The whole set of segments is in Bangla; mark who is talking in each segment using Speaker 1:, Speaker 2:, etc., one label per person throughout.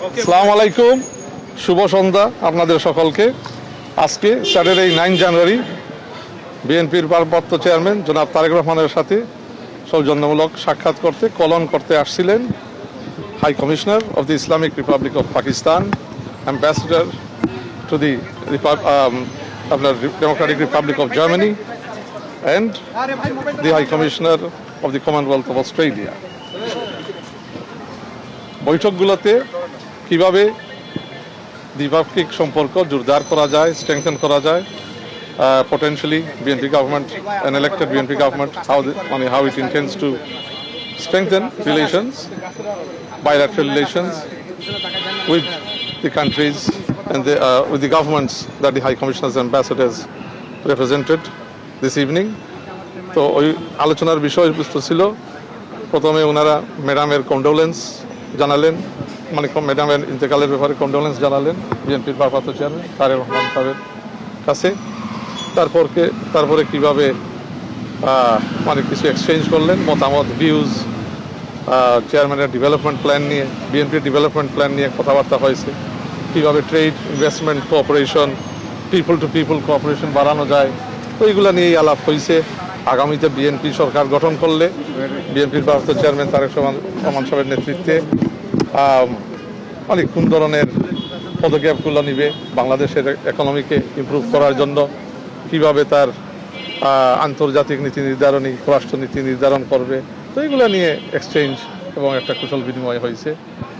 Speaker 1: আসসালামু আলাইকুম, শুভ সন্ধ্যা আপনাদের সকলকে। আজকে স্যাটারডে 9 জানুয়ারি বিএনপির ভারপ্রাপ্ত চেয়ারম্যান জনাব তারেক রহমানের সাথে সৌজন্যমূলক সাক্ষাৎ করতে কলন করতে আসছিলেন high commissioner of the Islamic republic of Pakistan, ambassador to the আপনার democratic republic of Germany and the high commissioner of the commonwealth of Australia. বৈঠকগুলোতে কিভাবে দ্বিপাক্ষিক সম্পর্ক জোরদার করা যায়, স্ট্রেংথেন করা যায়, potentially BNP government, an elected BNP government, how it intends to strengthen relations, bilateral relations with the countries and with the governments that the High Commissioners and Ambassadors represented this evening. তো ওই আলোচনার বিষয়বস্তু ছিল, প্রথমে ওনারা ম্যাডামের কন্ডোলেন্স জানালেন, মানে ম্যাডামের ইন্তেকালের ব্যাপারে কন্ডোলেন্স জানালেন বিএনপির ভারপ্রাপ্ত চেয়ারম্যান তারেক রহমান সাহেবের কাছে। তারপরে কিভাবে মানে কিছু এক্সচেঞ্জ করলেন, মতামত, ভিউজ, চেয়ারম্যানের ডেভেলপমেন্ট প্ল্যান নিয়ে, বিএনপির ডেভেলপমেন্ট প্ল্যান নিয়ে কথাবার্তা হয়েছে, কীভাবে trade, investment, cooperation, people to people cooperation বাড়ানো যায়। তো এইগুলো নিয়েই আলাপ হয়েছে। আগামীতে বিএনপি সরকার গঠন করলে বিএনপির ভারপ্রাপ্ত চেয়ারম্যান তারেক রহমান সাহেবের নেতৃত্বে অনেক কোন ধরনের পদক্ষেপগুলো নিবে বাংলাদেশের ইকোনমিকে ইমপ্রুভ করার জন্য, কিভাবে তার আন্তর্জাতিক নীতি নির্ধারণী, পররাষ্ট্রনীতি নির্ধারণ করবে। তো এইগুলো নিয়ে এক্সচেঞ্জ এবং একটা কুশল বিনিময় হয়েছে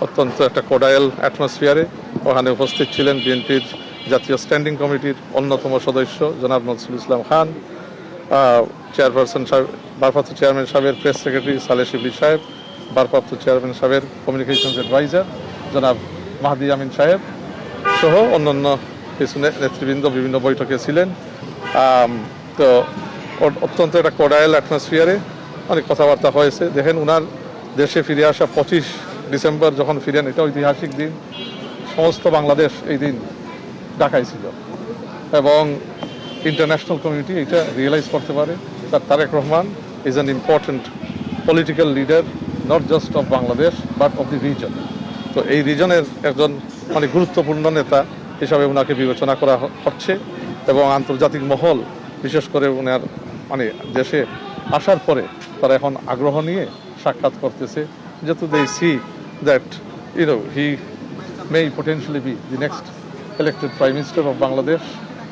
Speaker 1: অত্যন্ত একটা কোডায়াল অ্যাটমসফিয়ারে। ওখানে উপস্থিত ছিলেন বিএনপির জাতীয় স্ট্যান্ডিং কমিটির অন্যতম সদস্য জনাব নজরুল ইসলাম খান, চেয়ারপারসন সাহেব, ভারপ্রাপ্ত চেয়ারম্যান সাহেবের প্রেস সেক্রেটারি সালেহ শিবলি সাহেব, ভারপ্রাপ্ত চেয়ারম্যান সাহেবের কমিউনিকেশনস অ্যাডভাইজার জনাব মাহদি আমিন সাহেব সহ অন্যান্য কিছু নেতৃবৃন্দ বিভিন্ন বৈঠকে ছিলেন। তো অত্যন্ত একটা কোডায়াল অ্যাটমসফিয়ারে অনেক কথাবার্তা হয়েছে। দেখেন, ওনার দেশে ফিরে আসা 25 ডিসেম্বর যখন ফিরেন, এটা ঐতিহাসিক দিন। সমস্ত বাংলাদেশ এই দিন ঢাকায় ছিল এবং ইন্টারন্যাশনাল কমিউনিটি এটা রিয়েলাইজ করতে পারে that Tareq Rahman is an important political leader, not just of Bangladesh but of the region. তো এই রিজনের একজন মানে গুরুত্বপূর্ণ নেতা হিসাবে ওনাকে বিবেচনা করা হচ্ছে এবং আন্তর্জাতিক মহল বিশেষ করে ওনার মানে দেশে আসার পরে তারা এখন আগ্রহ নিয়ে সাক্ষাৎ করতেছে, যেহেতু they see that he may potentially be the next elected Prime Minister of Bangladesh.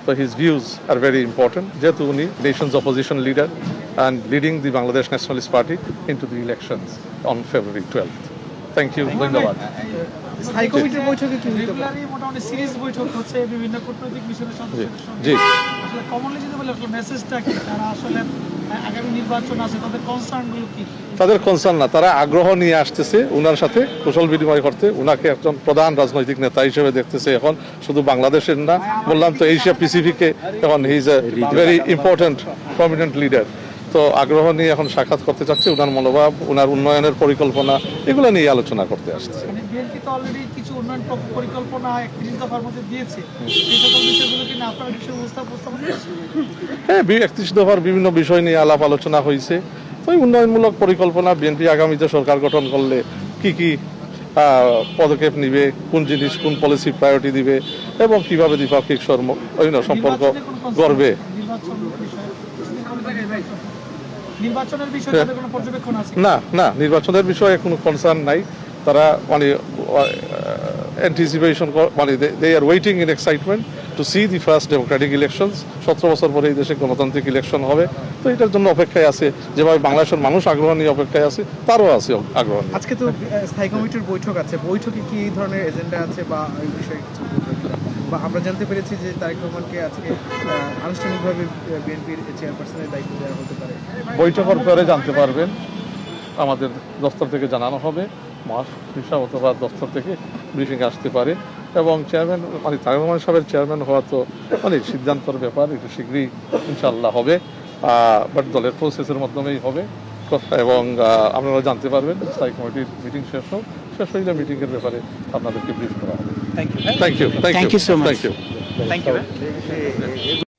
Speaker 1: So his views are very important. যেহেতু উনি nation's opposition leader and leading the Bangladesh Nationalist Party into the elections on February 12th. Thank you. ধন্যবাদ।
Speaker 2: স্থায়ী কমিটির বৈঠকে কি
Speaker 3: রেগুলারই মোটামুটি সিরিজ বৈঠক হচ্ছে বিভিন্ন কূটনৈতিক বিষয়ের সদস্যদের সঙ্গে।
Speaker 1: জি,
Speaker 3: আসলে কমনলি যদি বলি আসলে মেসেজটা কি, তারা আসলে আগামী নির্বাচন আছে, তাদের কনসার্নগুলো কি?
Speaker 1: তাদের কনসার্ন না, তারা আগ্রহ নিয়ে আসতেছে ওনার সাথে কুশল বিনিময় করতে, ওনাকে একজন প্রধান রাজনৈতিক নেতা হিসেবে দেখতেছে। এখন শুধু বাংলাদেশের না, বললাম তো এশিয়া প্যাসিফিকে এখন he is a very important prominent leader. তো আগ্রহ নিয়ে এখন সাক্ষাৎ করতে চাচ্ছে, ওনার মনোভাব, ওনার উন্নয়নের পরিকল্পনা, এগুলো নিয়ে আলোচনা করতে আসছে।
Speaker 3: মানে বিএনপি তো অলরেডি কিছু উন্নয়ন পরিকল্পনা 31 দফার মধ্যে দিয়েছে, সেই সকল বিষয়গুলো কি না আপনারা বিষয় উপস্থাপন করেছেন?
Speaker 1: হ্যাঁ, 31 দফার বিভিন্ন বিষয় নিয়ে আলাপ আলোচনা হয়েছে। তো এই উন্নয়নমূলক পরিকল্পনা বিএনপি আগামীতে সরকার গঠন করলে কি কি পদক্ষেপ নিবে, কোন জিনিস, কোন পলিসি প্রায়োরিটি দিবে এবং কিভাবে দ্বিপাক্ষিক সম্পর্ক গড়বে।
Speaker 3: নির্বাচনের বিষয়ে তাদের কোনো পর্যবেক্ষণ আছে?
Speaker 1: না, নির্বাচনের বিষয়ে কোনো কনসার্ন নাই। তারা মানে অ্যান্টিসিপেশন, মানে they are waiting in excitement to see the first democratic elections. 17 বছর পরে এই দেশে গণতান্ত্রিক ইলেকশন হবে, তো এটার জন্য অপেক্ষায় আছে। যেভাবে বাংলাদেশের মানুষ আগ্রহ নিয়ে অপেক্ষায় আছে, তারও আছে আগ্রহ নিয়ে।
Speaker 2: আজকে তো স্থায়ী কমিটির বৈঠক আছে, বৈঠকে কি ধরনের এজেন্ডা আছে বা এই বিষয়ে কিছু বা আমরা জানতে পেরেছি যে তারেক রহমানকে আজকে আনুষ্ঠানিকভাবে বিএনপির চেয়ারপারসনের দায়িত্ব দেওয়া হতে পারে।
Speaker 1: বৈঠকের পরে জানতে পারবেন, আমাদের দফতর থেকে জানানো হবে, মহাসচিব অথবা দফতর থেকে ব্রিফিং আসতে পারে। এবং চেয়ারম্যান মানে তারেক রহমান সাহেবের চেয়ারম্যান হওয়া তো মানে সিদ্ধান্তর ব্যাপার, একটু শীঘ্রই ইনশাআল্লাহ হবে, বাট দলের প্রসেসের মাধ্যমেই হবে এবং আপনারা জানতে পারবেন স্থায়ী কমিটির মিটিং শেষ হইলে মিটিংয়ের ব্যাপারে আপনাদেরকে ব্রিফ করা হবে।
Speaker 2: Thank you.
Speaker 1: Thank you
Speaker 2: Thank you so much.
Speaker 1: Thank you.
Speaker 2: Thank you.